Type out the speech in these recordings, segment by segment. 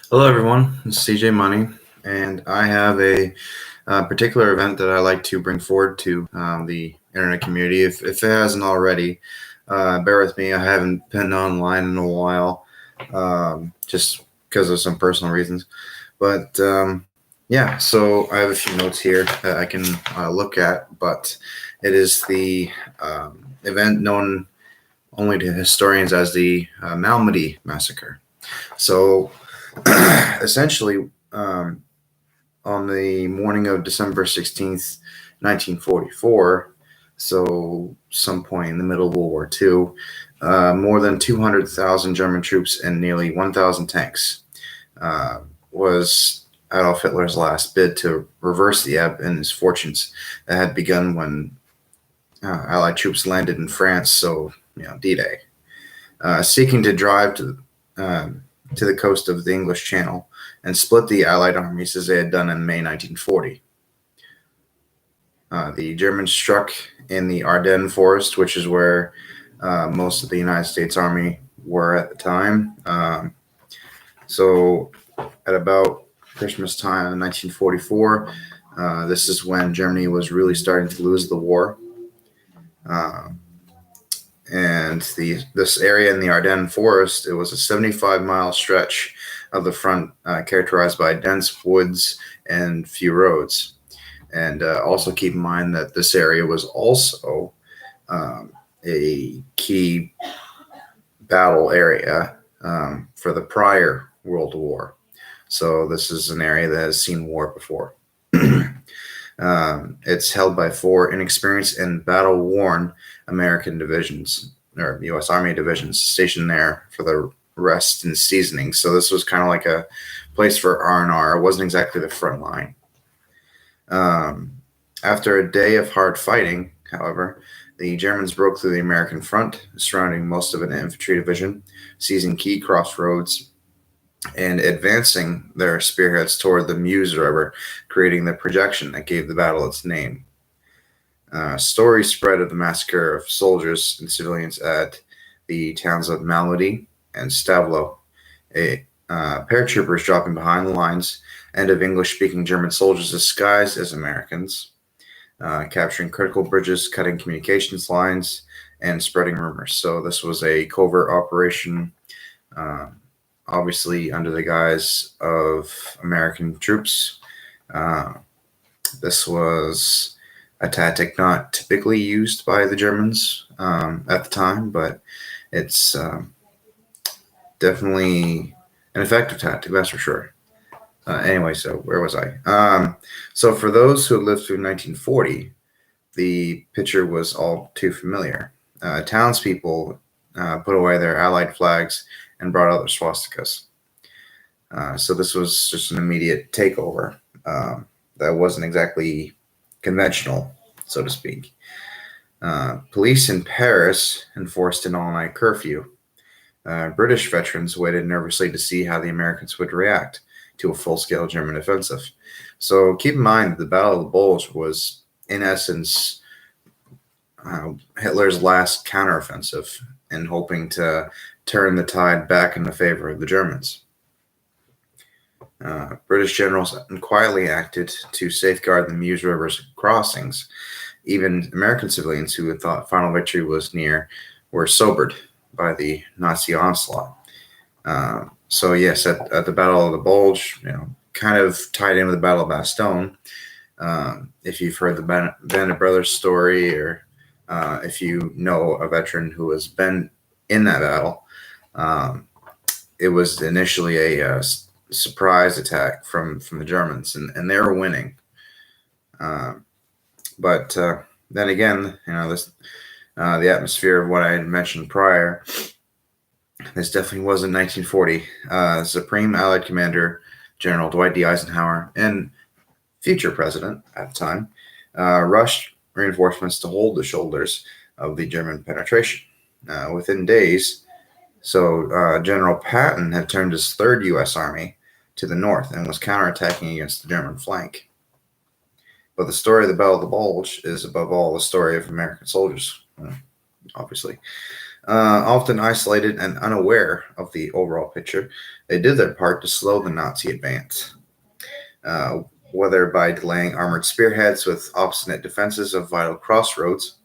Hello, everyone. This is CJ Money, and I have a particular event that I like to bring forward to the internet community. If it hasn't already, bear with me. I haven't been online in a while, just because of some personal reasons. But yeah, so I have a few notes here that I can look at, but it is the event known only to historians as the Malmedy Massacre. So essentially, on the morning of December 16th, 1944, so some point in the middle of World War II, more than 200,000 German troops and nearly 1,000 tanks was Adolf Hitler's last bid to reverse the ebb in his fortunes that had begun when Allied troops landed in France, so D-Day. Seeking to drive to the coast of the English Channel and split the Allied armies as they had done in May 1940. The Germans struck in the Ardennes forest, which is where most of the United States Army were at the time. So at about Christmas time in 1944, this is when Germany was really starting to lose the war. And this area in the Ardennes forest, it was a 75-mile stretch of the front characterized by dense woods and few roads. And also keep in mind that this area was also a key battle area for the prior World War. So this is an area that has seen war before. It's held by 4 inexperienced and battle-worn American divisions, or U.S. Army divisions, stationed there for the rest and seasoning. So this was kind of like a place for R&R. It wasn't exactly the front line. After a day of hard fighting, however, the Germans broke through the American front, surrounding most of an infantry division, seizing key crossroads, and advancing their spearheads toward the Meuse River, creating the projection that gave the battle its name. Stories spread of the massacre of soldiers and civilians at the towns of Malmedy and Stavelot, paratroopers dropping behind the lines, and of English-speaking German soldiers disguised as Americans, capturing critical bridges, cutting communications lines, and spreading rumors. So this was a covert operation, obviously under the guise of American troops. This was a tactic not typically used by the Germans at the time, but it's definitely an effective tactic, that's for sure. Anyway, so where was I? So for those who lived through 1940, the picture was all too familiar. Townspeople put away their Allied flags and brought out their swastikas. So this was just an immediate takeover that wasn't exactly conventional, so to speak. Police in Paris enforced an all-night curfew. British veterans waited nervously to see how the Americans would react to a full-scale German offensive. So keep in mind that the Battle of the Bulge was, in essence, Hitler's last counteroffensive, and hoping to turn the tide back in the favor of the Germans. British generals quietly acted to safeguard the Meuse River's crossings. Even American civilians who had thought final victory was near were sobered by the Nazi onslaught. So yes, at the Battle of the Bulge, kind of tied in with the Battle of Bastogne. If you've heard the Band of Brothers story, or if you know a veteran who has been in that battle, it was initially a surprise attack from the Germans, and they were winning. But then again, this the atmosphere of what I had mentioned prior. This definitely was in 1940. Supreme Allied Commander General Dwight D. Eisenhower and future president at the time rushed reinforcements to hold the shoulders of the German penetration. Within days, General Patton had turned his 3rd U.S. Army to the north and was counterattacking against the German flank. But the story of the Battle of the Bulge is, above all, the story of American soldiers, obviously. Often isolated and unaware of the overall picture, they did their part to slow the Nazi advance, uh, whether by delaying armored spearheads with obstinate defenses of vital crossroads,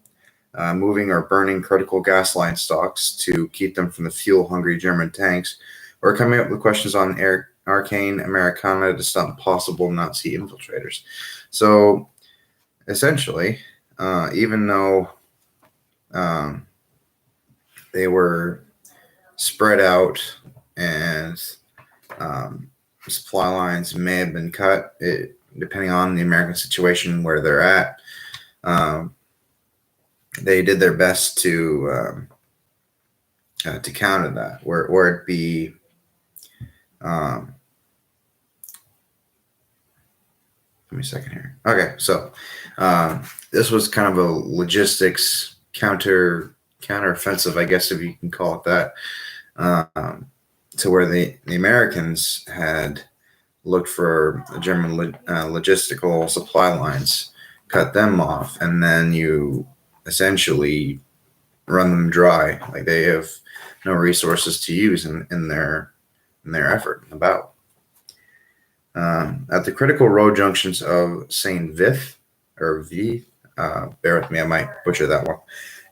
moving or burning critical gas line stocks to keep them from the fuel-hungry German tanks, or coming up with questions on arcane Americana to stop possible Nazi infiltrators. So, essentially, even though um, they were spread out and supply lines may have been cut, depending on the American situation where they're at, they did their best to counter that, or it be give me a second here. Okay, so this was kind of a logistics counteroffensive, I guess, if you can call it that, to where the Americans had looked for German logistical supply lines, cut them off, and then you essentially run them dry. Like they have no resources to use in their effort about. At the critical road junctions of Saint Vith, or V, bear with me, I might butcher that one,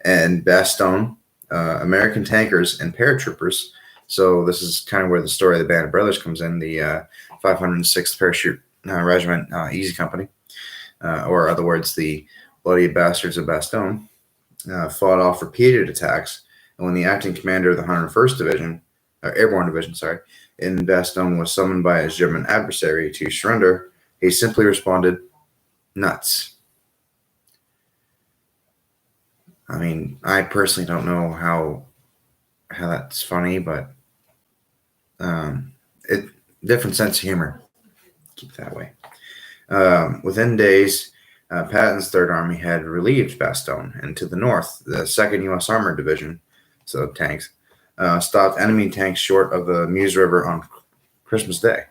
and Bastogne, American tankers and paratroopers. So this is kind of where the story of the Band of Brothers comes in, the 506th Parachute Regiment Easy Company, or in other words, the Bloody Bastards of Bastogne, fought off repeated attacks. And when the acting commander of the 101st Division, Airborne Division, in Bastogne was summoned by his German adversary to surrender, he simply responded, "Nuts." I mean, I personally don't know how that's funny, but different sense of humor. Keep it that way. Within days, Patton's Third Army had relieved Bastogne, and to the north, the 2nd U.S. Armored Division, so tanks, stopped enemy tanks short of the Meuse River on Christmas Day.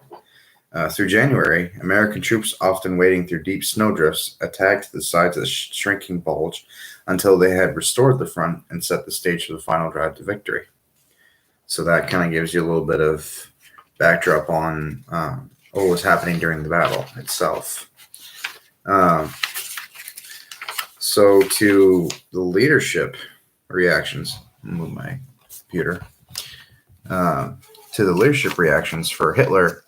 Through January, American troops, often wading through deep snowdrifts, attacked the sides of the shrinking Bulge until they had restored the front and set the stage for the final drive to victory. So that kind of gives you a little bit of backdrop on what was happening during the battle itself. So to the leadership reactions, move my computer. To the leadership reactions for Hitler,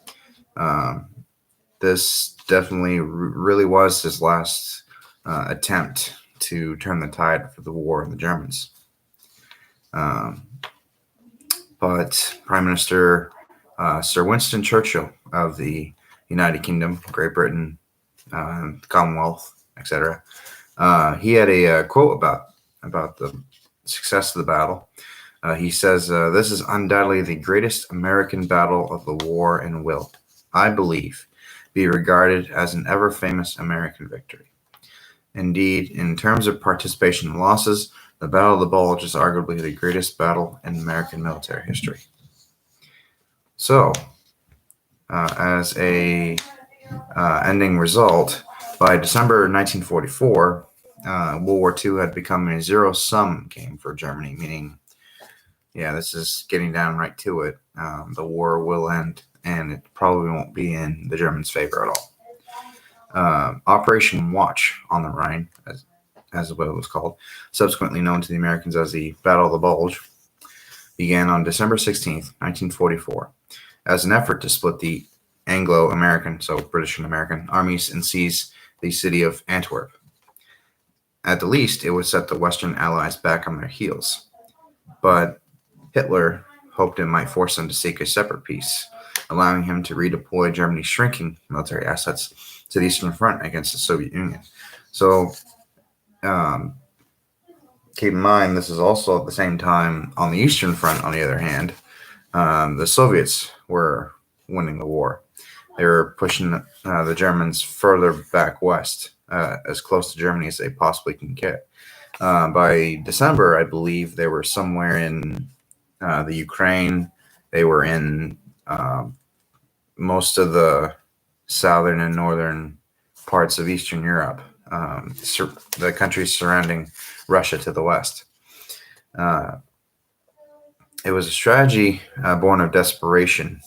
this definitely really was his last attempt to turn the tide for the war in the Germans. But Prime Minister Sir Winston Churchill of the United Kingdom, Great Britain, Commonwealth, etc., he had a quote about the success of the battle. He says, "This is undoubtedly the greatest American battle of the war and will, I believe, be regarded as an ever-famous American victory. Indeed, in terms of participation and losses, the Battle of the Bulge is arguably the greatest battle in American military history." So, as a ending result, by December 1944, World War II had become a zero-sum game for Germany, meaning, yeah, this is getting down right to it. The war will end, and it probably won't be in the Germans' favor at all. Operation Watch on the Rhine, as what it was called, subsequently known to the Americans as the Battle of the Bulge, began on December 16th, 1944, as an effort to split the Anglo-American, so British and American, armies and seize the city of Antwerp. At the least, it would set the Western Allies back on their heels. But Hitler hoped it might force them to seek a separate peace, allowing him to redeploy Germany's shrinking military assets to the Eastern Front against the Soviet Union. So, keep in mind, this is also at the same time on the Eastern Front, on the other hand, the Soviets were winning the war. They were pushing the Germans further back west, as close to Germany as they possibly can get. By December, I believe they were somewhere in the Ukraine. They were in most of the southern and northern parts of Eastern Europe, the countries surrounding Russia to the west. It was a strategy born of desperation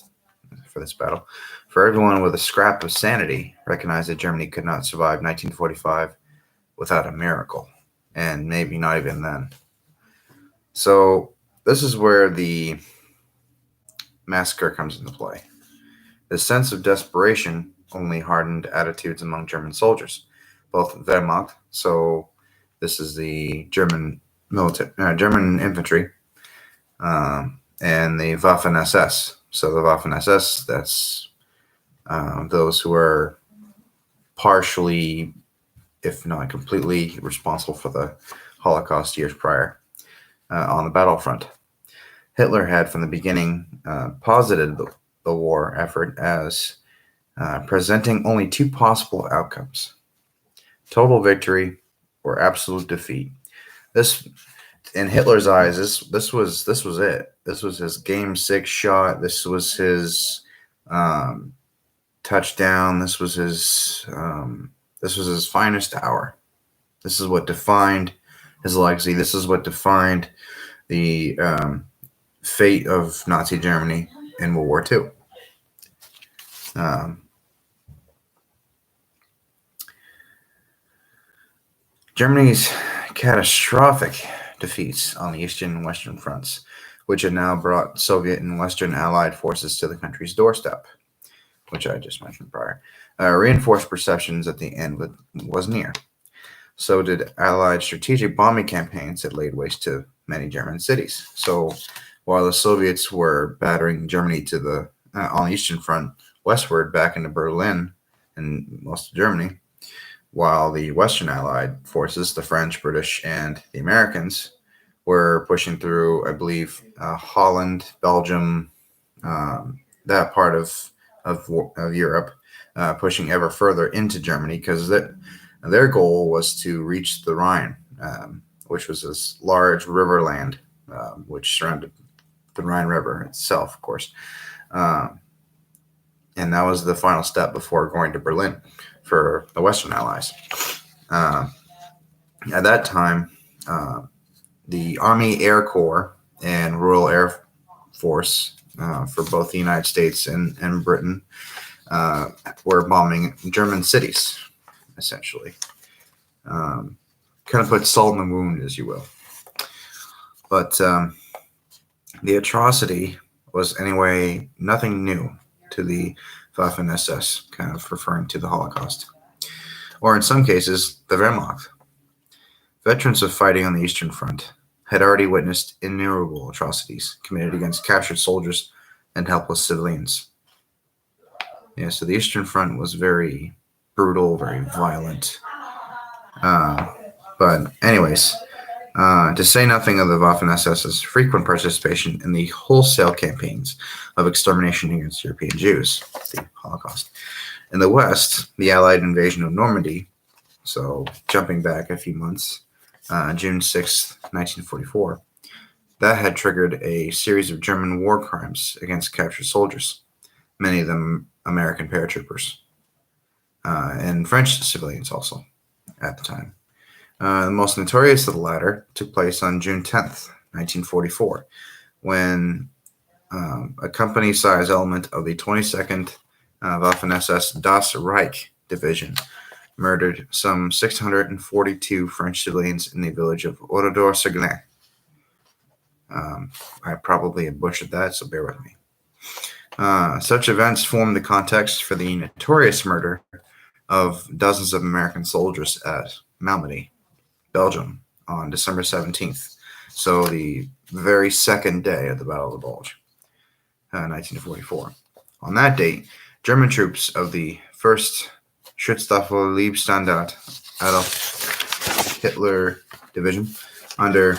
for this battle. For everyone with a scrap of sanity recognized that Germany could not survive 1945 without a miracle, and maybe not even then. So this is where the massacre comes into play. The sense of desperation only hardened attitudes among German soldiers, both Wehrmacht, so this is the German infantry, and the Waffen SS. So the Waffen SS, that's those who are partially, if not completely, responsible for the Holocaust years prior on the battlefront. Hitler had from the beginning posited the war effort as presenting only two possible outcomes: total victory or absolute defeat. This, in Hitler's eyes, this was it. This was his game six shot. This was his touchdown. This was his finest hour. This is what defined his legacy. This is what defined the fate of Nazi Germany in World War II. Germany's catastrophic defeats on the Eastern and Western fronts, which had now brought Soviet and Western Allied forces to the country's doorstep, which I just mentioned prior, reinforced perceptions that the end was near. So did Allied strategic bombing campaigns that laid waste to many German cities. So while the Soviets were battering Germany to the on the Eastern Front westward back into Berlin and most of Germany, while the Western Allied forces, the French, British, and the Americans, were pushing through, I believe, Holland, Belgium, that part of Europe, pushing ever further into Germany because their goal was to reach the Rhine, which was this large river land which surrounded the Rhine River itself, of course. And that was the final step before going to Berlin for the Western Allies. At that time, the Army Air Corps and Royal Air Force for both the United States and Britain were bombing German cities, essentially. Kind of put salt in the wound, as you will. But the atrocity was, anyway, nothing new to the Waffen SS, kind of referring to the Holocaust. Or in some cases, the Wehrmacht. Veterans of fighting on the Eastern Front had already witnessed innumerable atrocities committed against captured soldiers and helpless civilians. Yeah, so the Eastern Front was very brutal, very violent. But anyways, to say nothing of the Waffen-SS's frequent participation in the wholesale campaigns of extermination against European Jews, the Holocaust. In the West, the Allied invasion of Normandy, so jumping back a few months, June 6, 1944, that had triggered a series of German war crimes against captured soldiers, many of them American paratroopers, and French civilians also at the time. The most notorious of the latter took place on June 10th, 1944, when a company-sized element of the 22nd Waffen-SS Das Reich Division murdered some 642 French civilians in the village of Oradour-sur-Glane. I probably butchered that, so bear with me. Such events formed the context for the notorious murder of dozens of American soldiers at Malmedy, Belgium, on December 17th, so the very second day of the Battle of the Bulge, 1944. On that date, German troops of the 1st Schutzstaffel Leibstandart Adolf Hitler Division under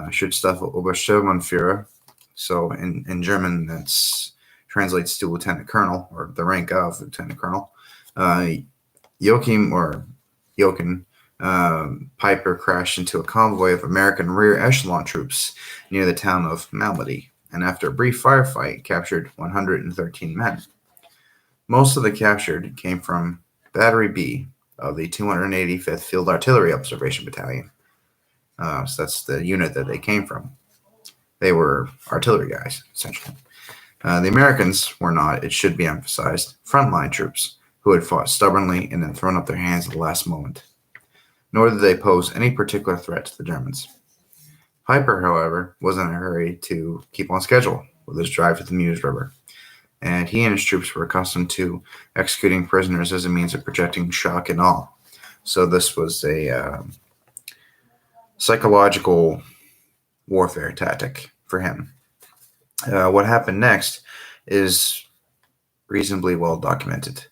Schutzstaffel Obersturmbannführer, so in German that's translates to lieutenant colonel, or the rank of lieutenant colonel, Joachim Piper crashed into a convoy of American rear echelon troops near the town of Malmedy, and after a brief firefight, captured 113 men. Most of the captured came from Battery B of the 285th Field Artillery Observation Battalion. So that's the unit that they came from. They were artillery guys, essentially. The Americans were not, it should be emphasized, frontline troops who had fought stubbornly and then thrown up their hands at the last moment. Nor did they pose any particular threat to the Germans. Piper, however, was in a hurry to keep on schedule with his drive to the Meuse River, and he and his troops were accustomed to executing prisoners as a means of projecting shock and awe. So this was a psychological warfare tactic for him. What happened next is reasonably well documented.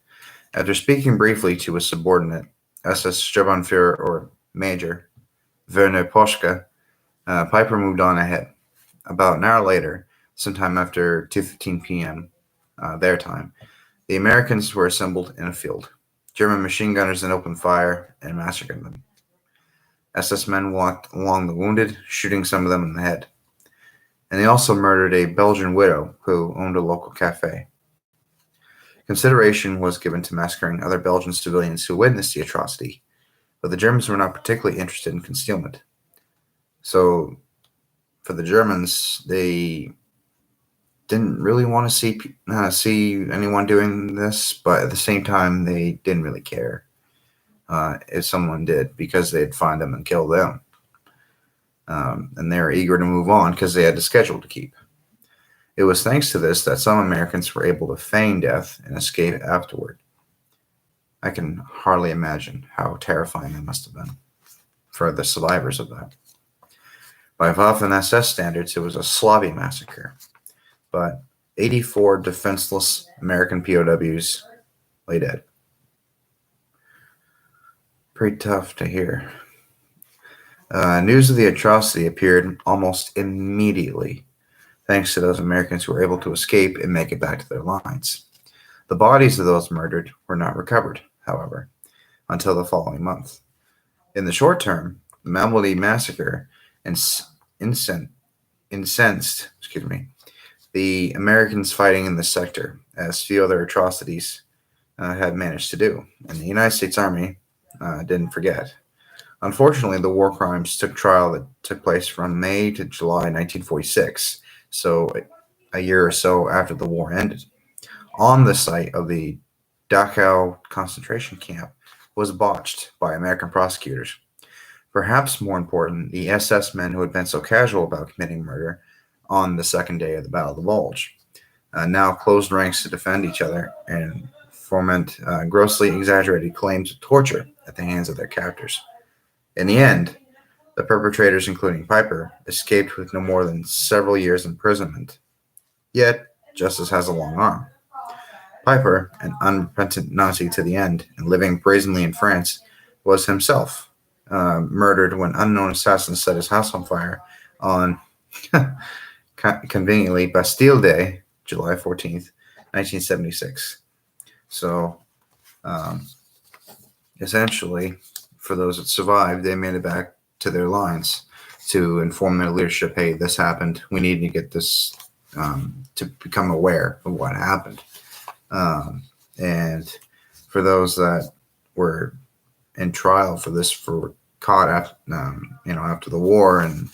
After speaking briefly to his subordinate, SS Sturmbannführer or Major Werner Poschke, Piper moved on ahead. About an hour later, sometime after 2:15 p.m. Their time, the Americans were assembled in a field. German machine gunners then opened fire and massacred them. SS men walked along the wounded, shooting some of them in the head. And they also murdered a Belgian widow who owned a local cafe. Consideration was given to massacring other Belgian civilians who witnessed the atrocity, but the Germans were not particularly interested in concealment. So, for the Germans, they didn't really want to see anyone doing this, but at the same time, they didn't really care if someone did, because they'd find them and kill them. And they were eager to move on because they had a schedule to keep. It was thanks to this that some Americans were able to feign death and escape afterward. I can hardly imagine how terrifying that must have been for the survivors of that. By Waffen SS standards, it was a sloppy massacre, but 84 defenseless American POWs lay dead. Pretty tough to hear. News of the atrocity appeared almost immediately, thanks to those Americans who were able to escape and make it back to their lines. The bodies of those murdered were not recovered, however, until the following month. In the short term, the Malmedy Massacre incensed the Americans fighting in the sector, as few other atrocities had managed to do, and the United States Army didn't forget. Unfortunately, the war crimes trial that took place from May to July 1946, so a year or so after the war ended, on the site of the Dachau concentration camp, was botched by American prosecutors. Perhaps more important, the SS men who had been so casual about committing murder on the second day of the Battle of the Bulge now closed ranks to defend each other and foment grossly exaggerated claims of torture at the hands of their captors. In the end, the perpetrators, including Piper, escaped with no more than several years' imprisonment. Yet, justice has a long arm. Piper, an unrepentant Nazi to the end and living brazenly in France, was himself murdered when unknown assassins set his house on fire on, conveniently, Bastille Day, July 14th, 1976. So, essentially, for those that survived, they made it back to their lines to inform their leadership, hey, this happened. We need to get this to become aware of what happened. And for those that were in trial for this, for caught after the war, and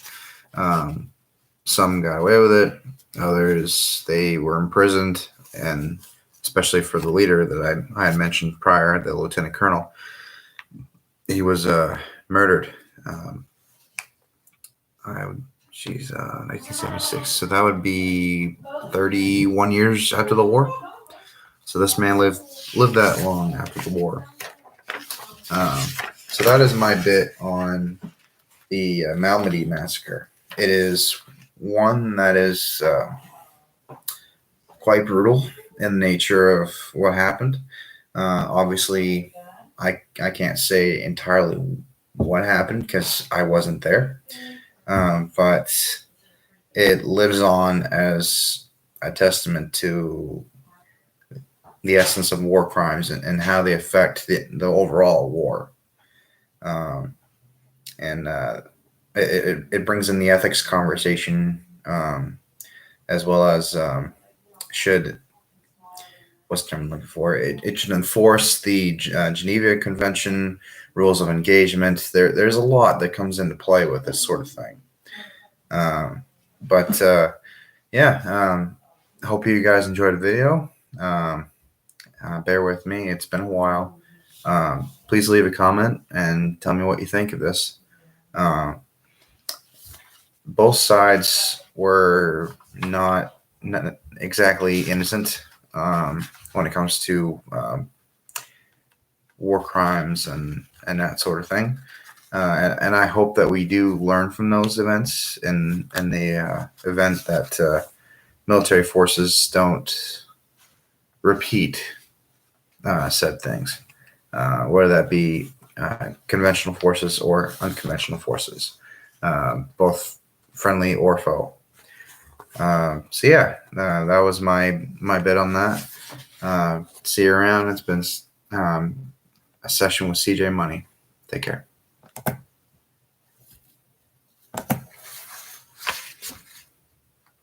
some got away with it, others, they were imprisoned, and especially for the leader that I had mentioned prior, the lieutenant colonel, he was murdered. 1976. So that would be 31 years after the war. So this man lived that long after the war. So that is my bit on the Malmedy Massacre. It is one that is quite brutal in the nature of what happened. Obviously, I can't say entirely what happened because I wasn't there, but it lives on as a testament to the essence of war crimes and how they affect the overall war. It brings in the ethics conversation, as well as what's the term I'm looking for? It should enforce the Geneva Convention rules of engagement. There's a lot that comes into play with this sort of thing. But yeah, hope you guys enjoyed the video. Bear with me. It's been a while. Please leave a comment and tell me what you think of this. Both sides were not exactly innocent when it comes to war crimes and that sort of thing. And I hope that we do learn from those events in the event that military forces don't repeat said things, whether that be conventional forces or unconventional forces, both friendly or foe. So yeah, that was my bit on that. See you around. It's been a session with CJ Money. Take care.